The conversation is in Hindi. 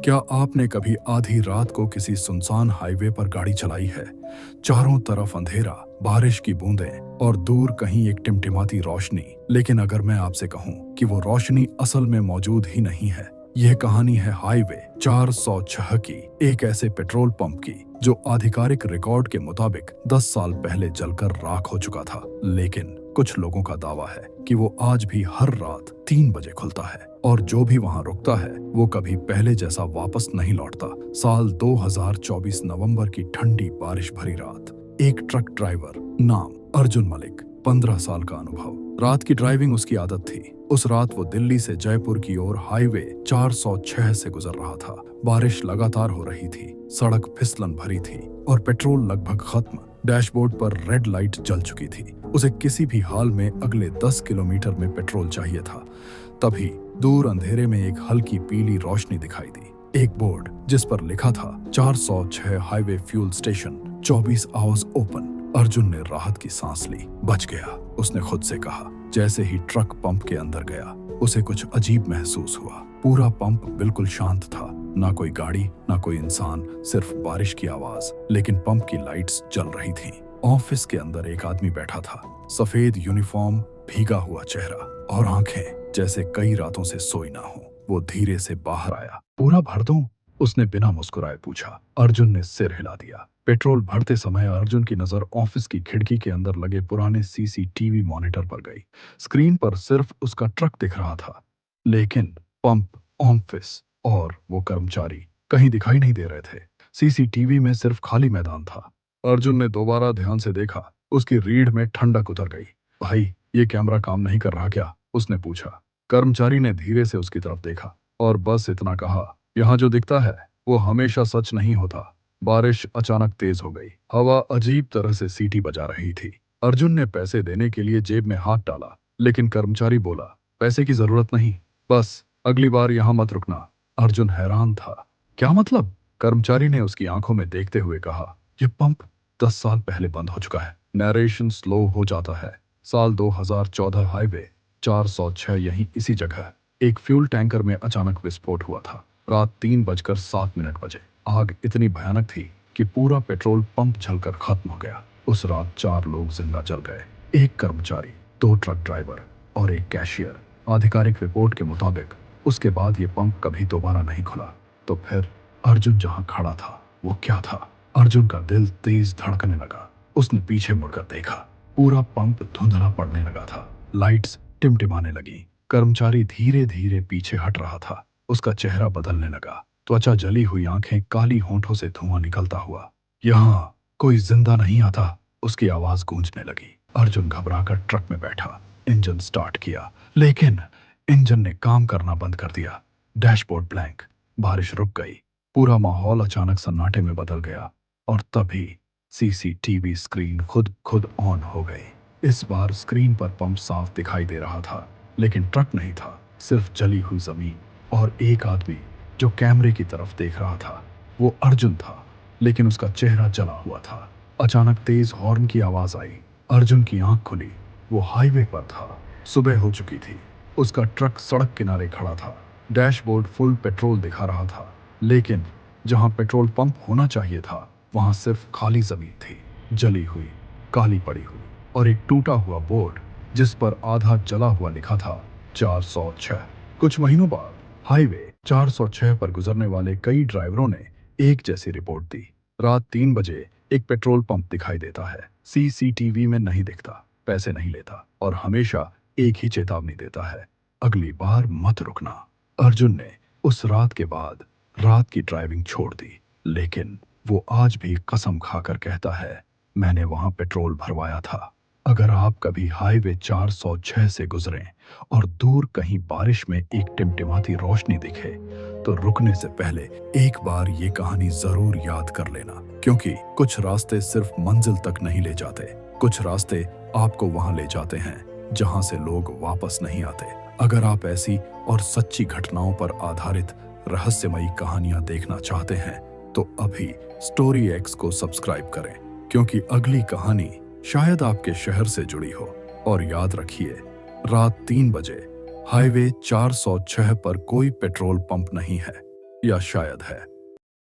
क्या आपने कभी आधी रात को किसी सुनसान हाईवे पर गाड़ी चलाई है? चारों तरफ अंधेरा, बारिश की बूंदें और दूर कहीं एक टिमटिमाती रोशनी। लेकिन अगर मैं आपसे कहूं कि वो रोशनी असल में मौजूद ही नहीं है। यह कहानी है हाईवे 406 की, एक ऐसे पेट्रोल पंप की जो आधिकारिक रिकॉर्ड के मुताबिक 10 साल पहले जलकर राख हो चुका था। लेकिन कुछ लोगों का दावा है कि वो आज भी हर रात 3 बजे खुलता है और जो भी वहां रुकता है वो कभी पहले जैसा वापस नहीं लौटता। साल 2024 नवंबर की ठंडी बारिश भरी रात। एक ट्रक ड्राइवर, नाम अर्जुन मलिक, 15 साल का अनुभव। रात की ड्राइविंग उसकी आदत थी। उस रात वो दिल्ली से जयपुर की ओर हाईवे 406 से गुजर रहा था। बारिश लगातार हो रही थी, सड़क फिसलन भरी थी और पेट्रोल लगभग खत्म। डैशबोर्ड पर रेड लाइट जल चुकी थी। उसे किसी भी हाल में अगले 10 किलोमीटर में पेट्रोल चाहिए था। तभी दूर अंधेरे में एक हल्की पीली रोशनी दिखाई दी। एक बोर्ड जिस पर लिखा था 406 highway fuel station, 24 hours open. Arjun ने राहत की सांस ली। बच गया, उसने खुद से कहा। जैसे ही ट्रक पंप के अंदर गया, उसे कुछ अजीब महसूस हुआ। पूरा पंप बिल्कुल शांत था, ना कोई गाड़ी, ना कोई इंसान, सिर्फ बारिश की आवाज। लेकिन पंप की लाइट्स जल रही थीं। ऑफिस के अंदर एक आदमी बैठा था, सफेद यूनिफॉर्म, भीगा हुआ चेहरा और आंखें जैसे कई रातों से सोई ना हो। वो धीरे से बाहर आया। पूरा भर दूं? उसने बिना मुस्कुराए पूछा। अर्जुन ने सिर हिला दिया। पेट्रोल भरते समय अर्जुन की नजर ऑफिस की खिड़की के अंदर लगे पुराने सीसीटीवी मॉनिटर पर गई। स्क्रीन पर सिर्फ उसका ट्रक दिख रहा था, लेकिन पंप, ऑफिस और वो कर्मचारी कहीं दिखाई नहीं दे रहे थे। सीसीटीवी में सिर्फ खाली मैदान था। अर्जुन ने दोबारा ध्यान से देखा। उसकी रीढ़ में ठंडक उतर गई। भाई, ये कैमरा काम नहीं कर रहा क्या? उसने पूछा। कर्मचारी ने धीरे से उसकी तरफ देखा और बस इतना कहा, यहाँ जो दिखता है वो हमेशा सच नहीं होता। बारिश अचानक तेज हो गई। हवा अजीब तरह से सीटी बजा रही थी। अर्जुन ने पैसे देने के लिए जेब में हाथ डाला, लेकिन कर्मचारी बोला, पैसे की जरूरत नहीं, बस अगली बार यहाँ मत रुकना। अर्जुन हैरान था। क्या मतलब? कर्मचारी ने उसकी आंखों में देखते हुए कहा, ये पंप 10 साल पहले बंद हो चुका है। नरेशन स्लो हो जाता है। साल 2014 हाईवे 406 यहीं इसी जगह एक फ्यूल टैंकर में अचानक विस्फोट हुआ था। रात 3:07 बजे। आग इतनी भयानक थी कि पूरा पेट्रोल पंप जलकर खत्म हो गया। उस रात 4 लोग जिंदा जल गए, एक कर्मचारी, 2 ट्रक ड्राइवर और एक कैशियर। आधिकारिक रिपोर्ट के मुताबिक उसके बाद ये पंप कभी दोबारा नहीं खुला। तो फिर अर्जुन जहां खड़ा था वो क्या था? अर्जुन का दिल तेज धड़कने लगा। उसने पीछे मुड़कर देखा। पूरा पंप धुंधला पड़ने लगा था। लाइट्स टिमटिमाने लगी। कर्मचारी धीरे धीरे पीछे हट रहा था। उसका चेहरा बदलने लगा। त्वचा जली हुई, आंखें, काली होंठों से धुआं निकलता हुआ। यहाँ कोई जिंदा नहीं आता, उसकी आवाज गूंजने लगी। अर्जुन घबराकर ट्रक में बैठा। इंजन स्टार्ट किया, लेकिन इंजन ने काम करना बंद कर दिया। Dashboard blank. बारिश रुक गई। पूरा माहौल अचानक सन्नाटे में बदल गया और तभी सीसीटीवी स्क्रीन खुद खुद ऑन हो गई। इस बार स्क्रीन पर पंप साफ दिखाई दे रहा था, लेकिन ट्रक नहीं था, सिर्फ जली हुई जमीन और एक आदमी जो कैमरे की तरफ देख रहा था। वो अर्जुन था, लेकिन उसका चेहरा जला हुआ था। अचानक तेज हॉर्न की आवाज आई। अर्जुन की आंख खुली। वो हाईवे पर था। सुबह हो चुकी थी। उसका ट्रक सड़क किनारे खड़ा था। डैशबोर्ड फुल पेट्रोल दिखा रहा था, लेकिन जहां पेट्रोल पंप होना चाहिए था वहां सिर्फ खाली जमीन थी, जली हुई, काली पड़ी हुई और एक टूटा हुआ बोर्ड जिस पर आधा जला हुआ लिखा था 406। कुछ महीनों बाद हाईवे 406 पर गुजरने वाले कई ड्राइवरों ने एक जैसी रिपोर्ट दी। रात 3 बजे एक पेट्रोल पंप दिखाई देता है। सीसीटीवी में नहीं दिखता, पैसे नहीं लेता और हमेशा एक ही चेतावनी देता है, अगली बार मत रुकना। अर्जुन ने उस रात के बाद रात की ड्राइविंग छोड़ दी, लेकिन वो आज भी कसम खाकर कहता है, मैंने वहां पेट्रोल भरवाया था। अगर आप कभी हाईवे 406 से गुजरें और दूर कहीं बारिश में एक टिमटिमाती रोशनी दिखे, तो रुकने से पहले एक बार ये कहानी जरूर याद कर लेना, क्योंकि कुछ रास्ते सिर्फ मंजिल तक नहीं ले जाते, कुछ रास्ते आपको वहां ले जाते हैं जहां से लोग वापस नहीं आते। अगर आप ऐसी और सच्ची घटनाओं पर आधारित रहस्यमयी कहानियां देखना चाहते हैं, तो अभी स्टोरी एक्स को सब्सक्राइब करें, क्योंकि अगली कहानी शायद आपके शहर से जुड़ी हो। और याद रखिए, रात 3 बजे हाईवे 406 पर कोई पेट्रोल पंप नहीं है। या शायद है।